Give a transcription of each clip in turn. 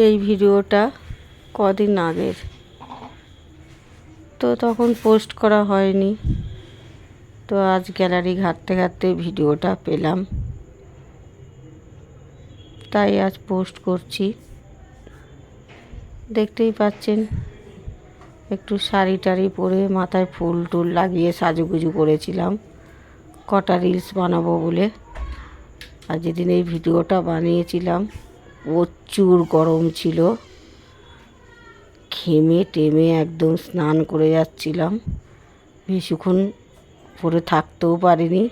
এই ভিডিওটা কদিন আগের, তো তখন পোস্ট করা হয়নি। তো আজ গ্যালারি ঘাঁটতে ঘাঁটতে ভিডিওটা পেলাম, তাই আজ পোস্ট করছি। দেখতেই পাচ্ছেন, একটু শাড়ি টাড়ি পরে মাথায় ফুল টুল লাগিয়ে সাজুগুজু করেছিলাম কটা রিলস বানাবো বলে। আর যেদিন এই ভিডিওটা বানিয়েছিলাম প্রচুর গরম ছিল, ঘেমে টেমে একদম স্নান করে যাচ্ছিলাম, বেশিক্ষণ পরে থাকতেও পারিনি,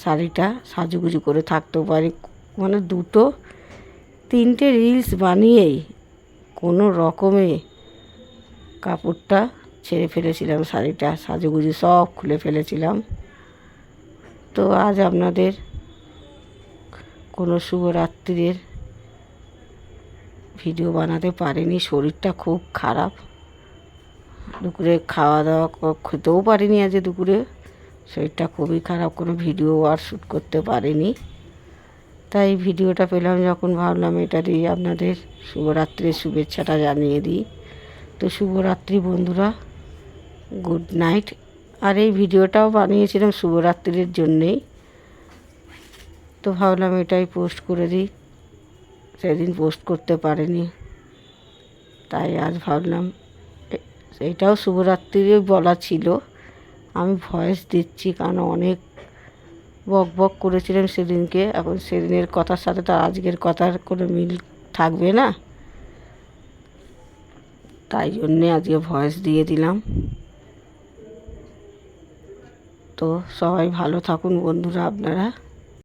শাড়িটা সাজুগুজু করে থাকতেও পারি, মানে দুটো তিনটে রিলস বানিয়েই কোনো রকমে কাপড়টা ছেড়ে ফেলেছিলাম, শাড়িটা সাজুগুজু সব খুলে ফেলেছিলাম। তো আজ আপনাদের কোনো শুভরাত্রির ভিডিও বানাতে পারিনি, শরীরটা খুব খারাপ, দুপুরে খাওয়া দাওয়া খেতেও পারিনি। আজ দুপুরে শরীরটা খুবই খারাপ, কোনো ভিডিও আর শ্যুট করতে পারিনি। তাই ভিডিওটা পেলাম যখন ভাবলাম এটা দিয়ে আপনাদের শুভরাত্রির শুভেচ্ছাটা জানিয়ে দিই। তো শুভরাত্রি বন্ধুরা, গুড নাইট। আর এই ভিডিওটাও বানিয়েছিলাম শুভরাত্রির জন্যেই, তো ভাবলাম এটাই পোস্ট করে দিই, সেদিন পোস্ট করতে পারিনি, তাই আজ ভাবলাম এটাও শুভরাত্রিরই বলা ছিল। আমি ভয়েস দিচ্ছি কারণ অনেক বক বক করেছিলাম সেদিনকে, এখন সেদিনের কথার সাথে তো আজকের কথার কোনো মিল থাকবে না, তাই জন্যে আজকে ভয়েস দিয়ে দিলাম। তো সবাই ভালো থাকুন বন্ধুরা আপনারা।